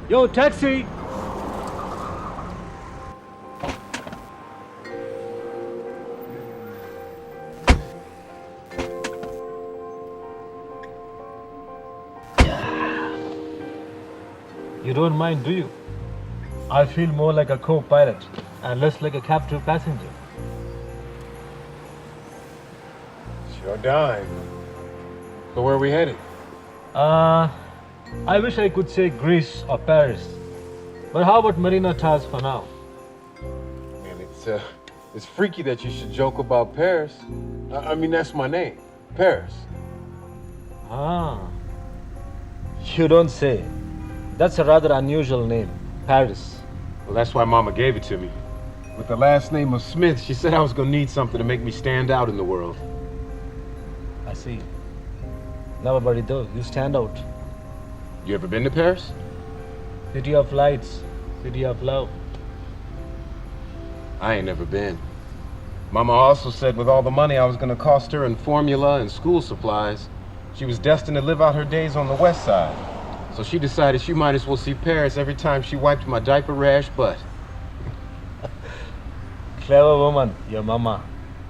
Yo, taxi! You don't mind, do you? I feel more like a co-pilot and less like a captive passenger. Sure dime. So where are we headed? I wish I could say Greece or Paris. But how about Marina Taz for now? Man, it's freaky that you should joke about Paris. I mean, that's my name, Paris. Ah. You don't say. That's a rather unusual name, Paris. Well, that's why Mama gave it to me. With the last name of Smith, she said I was gonna need something to make me stand out in the world. I see. Never worry though, you stand out. You ever been to Paris? City of lights, city of love. I ain't never been. Mama also said with all the money I was gonna cost her in formula and school supplies, she was destined to live out her days on the west side. So she decided she might as well see Paris every time she wiped my diaper rash butt. Clever woman, your mama.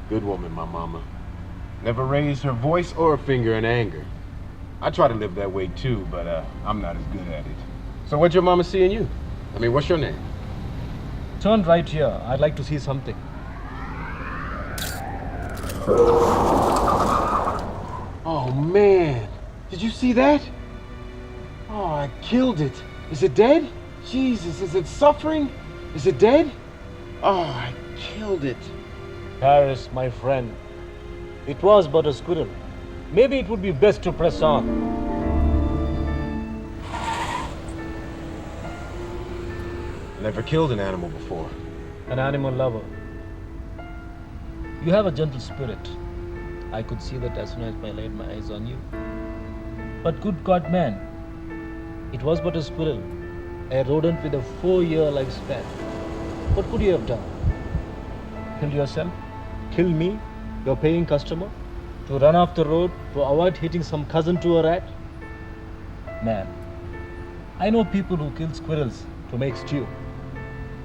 Good woman, my mama. Never raised her voice or a finger in anger. I try to live that way too, but I'm not as good at it. So what'd your mama see in you? I mean, what's your name? Turn right here, I'd like to see something. Oh man, did you see that? Oh, I killed it. Is it dead? Jesus, is it suffering? Is it dead? Oh, I killed it. Paris, my friend. It was but a squirrel. Maybe it would be best to press on. Never killed an animal before. An animal lover. You have a gentle spirit. I could see that as soon as I laid my eyes on you. But good God, man, it was but a squirrel, a rodent with a 4-year lifespan. What could you have done? Kill yourself? Kill me, your paying customer? To run off the road to avoid hitting some cousin to a rat? Man, I know people who kill squirrels to make stew.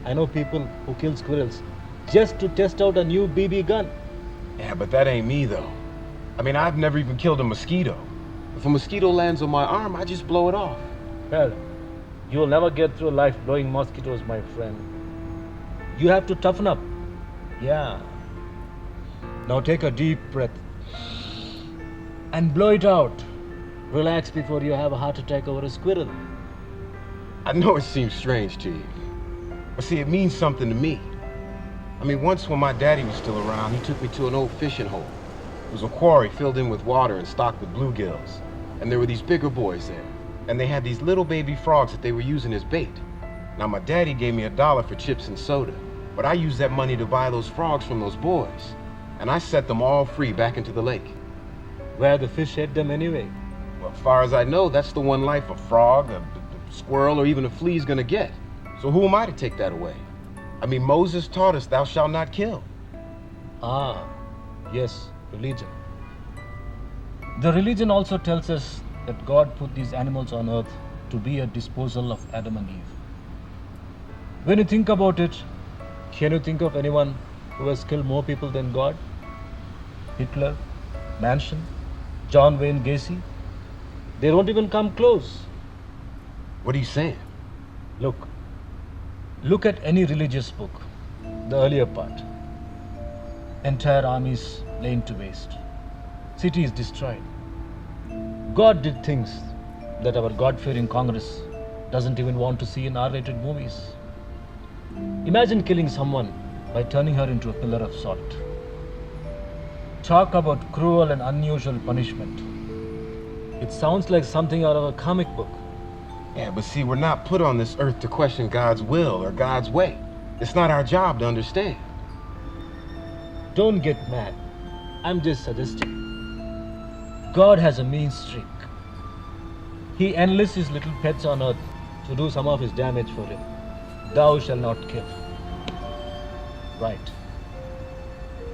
I know people who kill squirrels just to test out a new BB gun. Yeah, but that ain't me though. I mean, I've never even killed a mosquito. If a mosquito lands on my arm, I just blow it off. Well, you will never get through life blowing mosquitoes, my friend. You have to toughen up. Yeah. Now take a deep breath and blow it out. Relax before you have a heart attack over a squirrel. I know it seems strange to you, but see, it means something to me. I mean, once when my daddy was still around, he took me to an old fishing hole. It was a quarry filled in with water and stocked with bluegills. And there were these bigger boys there. And they had these little baby frogs that they were using as bait. Now, my daddy gave me $1 for chips and soda, but I used that money to buy those frogs from those boys. And I set them all free back into the lake. Where the fish ate them anyway. Well, as far as I know, that's the one life a frog, a squirrel, or even a flea's gonna get. So who am I to take that away? I mean, Moses taught us, thou shalt not kill. Ah, yes, religion. The religion also tells us that God put these animals on earth to be a disposal of Adam and Eve. When you think about it, can you think of anyone who has killed more people than God? Hitler, Manson, John Wayne Gacy? They don't even come close. What are you saying? Look at any religious book, the earlier part. Entire armies laid to waste. Cities destroyed. God did things that our God-fearing Congress doesn't even want to see in R-rated movies. Imagine killing someone by turning her into a pillar of salt. Talk about cruel and unusual punishment. It sounds like something out of a comic book. Yeah, but see, we're not put on this earth to question God's will or God's way. It's not our job to understand. Don't get mad. I'm just suggesting. God has a mean streak. He enlists his little pets on earth to do some of his damage for him. Thou shalt not kill. Right.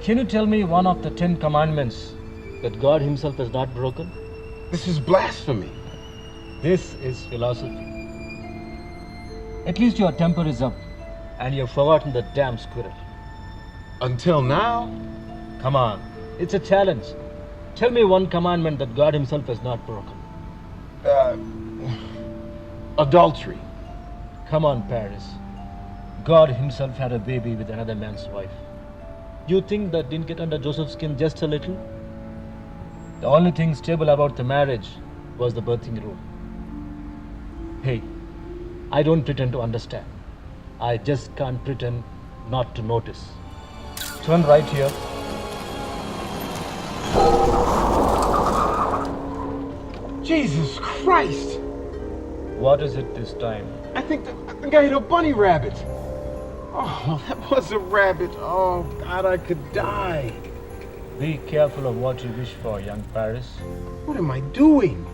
Can you tell me one of the 10 commandments that God himself has not broken? This is blasphemy. This is philosophy. At least your temper is up, and you've forgotten the damn squirrel. Until now? Come on, it's a challenge. Tell me one commandment that God Himself has not broken. Uh, Adultery. Come on, Paris. God Himself had a baby with another man's wife. You think that didn't get under Joseph's skin just a little? The only thing stable about the marriage was the birthing room. Hey, I don't pretend to understand. I just can't pretend not to notice. Turn right here. Jesus Christ! What is it this time? I think I hit a bunny rabbit. Oh, that was a rabbit. Oh, God, I could die. Be careful of what you wish for, young Paris. What am I doing?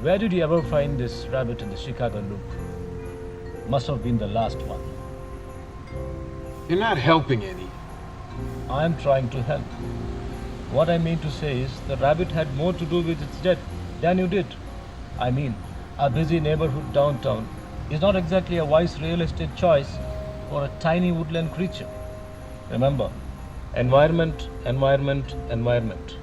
Where did you ever find this rabbit in the Chicago Loop? Must have been the last one. You're not helping any. I'm trying to help. What I mean to say is the rabbit had more to do with its death than you did. I mean, a busy neighborhood downtown is not exactly a wise real estate choice for a tiny woodland creature. Remember, environment, environment, environment.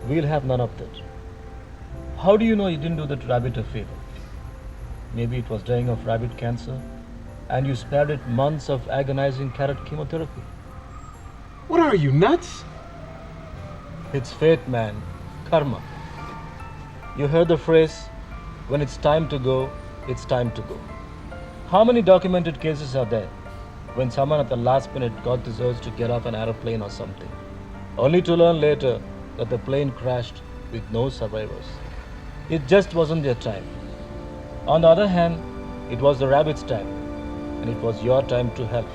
We'll have none of that. How do you know you didn't do that rabbit a favor? Maybe it was dying of rabbit cancer, and you spared it months of agonizing carrot chemotherapy. What are you, nuts? It's fate, man. Karma. You heard the phrase, when it's time to go, it's time to go. How many documented cases are there when someone at the last minute got the urge to get off an aeroplane or something, only to learn later that the plane crashed with no survivors? It just wasn't their time. On the other hand, it was the rabbit's time, and it was your time to help.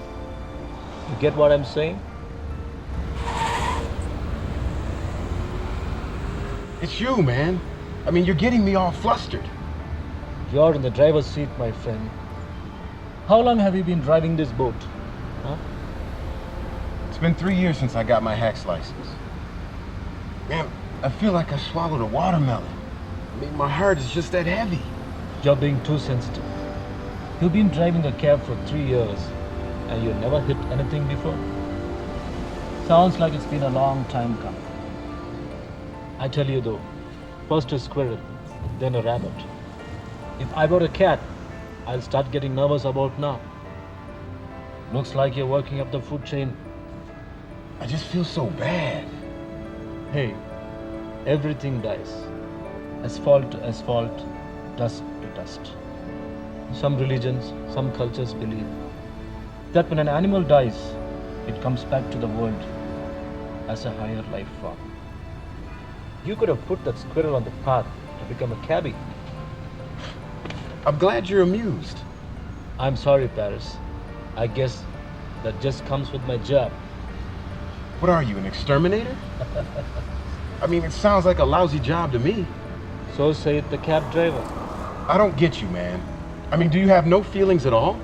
You get what I'm saying? It's you, man. I mean, you're getting me all flustered. You're in the driver's seat, my friend. How long have you been driving this boat? Huh? It's been 3 years since I got my hack's license. Man, I feel like I swallowed a watermelon. I mean, my heart is just that heavy. You're being too sensitive. You've been driving a cab for 3 years and you never hit anything before? Sounds like it's been a long time coming. I tell you though, first a squirrel, then a rabbit. If I were a cat, I'll start getting nervous about now. Looks like you're working up the food chain. I just feel so bad. Hey, everything dies. Asphalt to asphalt, dust to dust. Some religions, some cultures believe that when an animal dies, it comes back to the world as a higher life form. You could have put that squirrel on the path to become a cabbie. I'm glad you're amused. I'm sorry, Paris. I guess that just comes with my job. What are you, an exterminator? I mean, it sounds like a lousy job to me. So said the cab driver. I don't get you, man. I mean, do you have no feelings at all?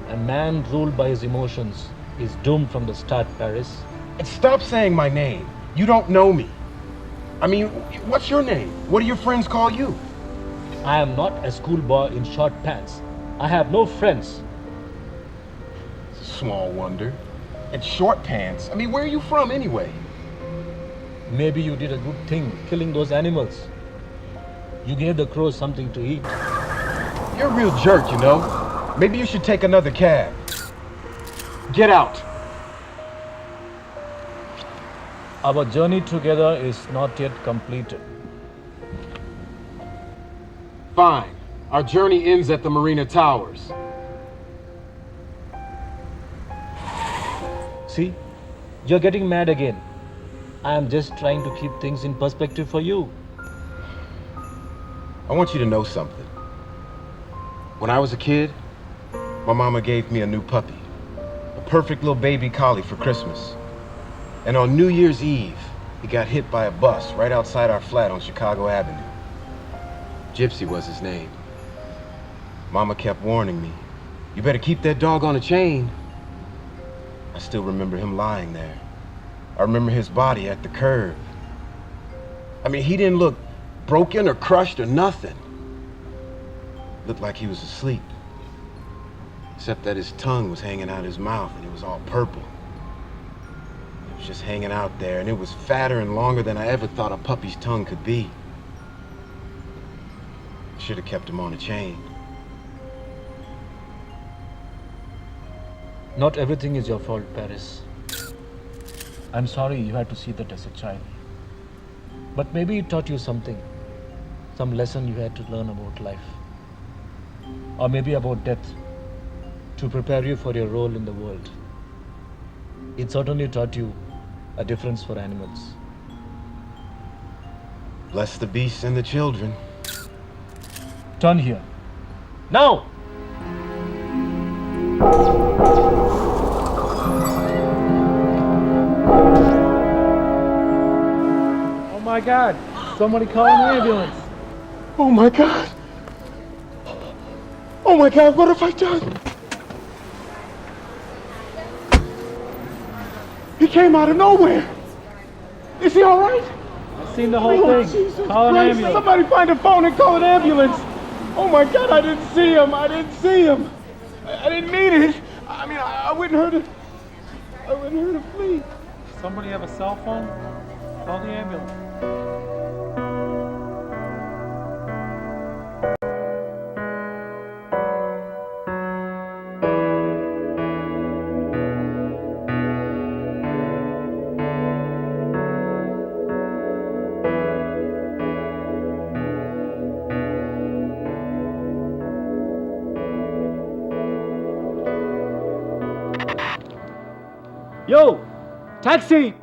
A man ruled by his emotions is doomed from the start, Paris. And stop saying my name. You don't know me. I mean, what's your name? What do your friends call you? I am not a schoolboy in short pants. I have no friends. Small wonder. And short pants. I mean, where are you from anyway? Maybe you did a good thing killing those animals. You gave the crows something to eat. You're a real jerk, you know. Maybe you should take another cab. Get out. Our journey together is not yet completed. Fine. Our journey ends at the Marina Towers. See, you're getting mad again. I am just trying to keep things in perspective for you. I want you to know something. When I was a kid, my mama gave me a new puppy. A perfect little baby collie for Christmas. And on New Year's Eve, he got hit by a bus right outside our flat on Chicago Avenue. Gypsy was his name. Mama kept warning me, you better keep that dog on a chain. I still remember him lying there, I remember his body at the curb. I mean, he didn't look broken or crushed or nothing. Looked like he was asleep. Except that his tongue was hanging out his mouth and it was all purple. It was just hanging out there, and it was fatter and longer than I ever thought a puppy's tongue could be. Should have kept him on a chain. Not everything is your fault, Paris. I'm sorry you had to see that as a child. But maybe it taught you something. Some lesson you had to learn about life. Or maybe about death, to prepare you for your role in the world. It certainly taught you a difference for animals. Bless the beasts and the children. Turn here. Now! Oh my God! Somebody call an ambulance! Oh my God! Oh my God, what have I done? He came out of nowhere. Is he all right? I've seen the whole thing. Jesus Call an Christ, ambulance. somebody find a phone and call an ambulance. Oh my God, I didn't see him. I didn't see him. I didn't mean it. I mean, I wouldn't hurt it. I wouldn't hurt a flea. Somebody have a cell phone? Call the ambulance. Yo! Taxi!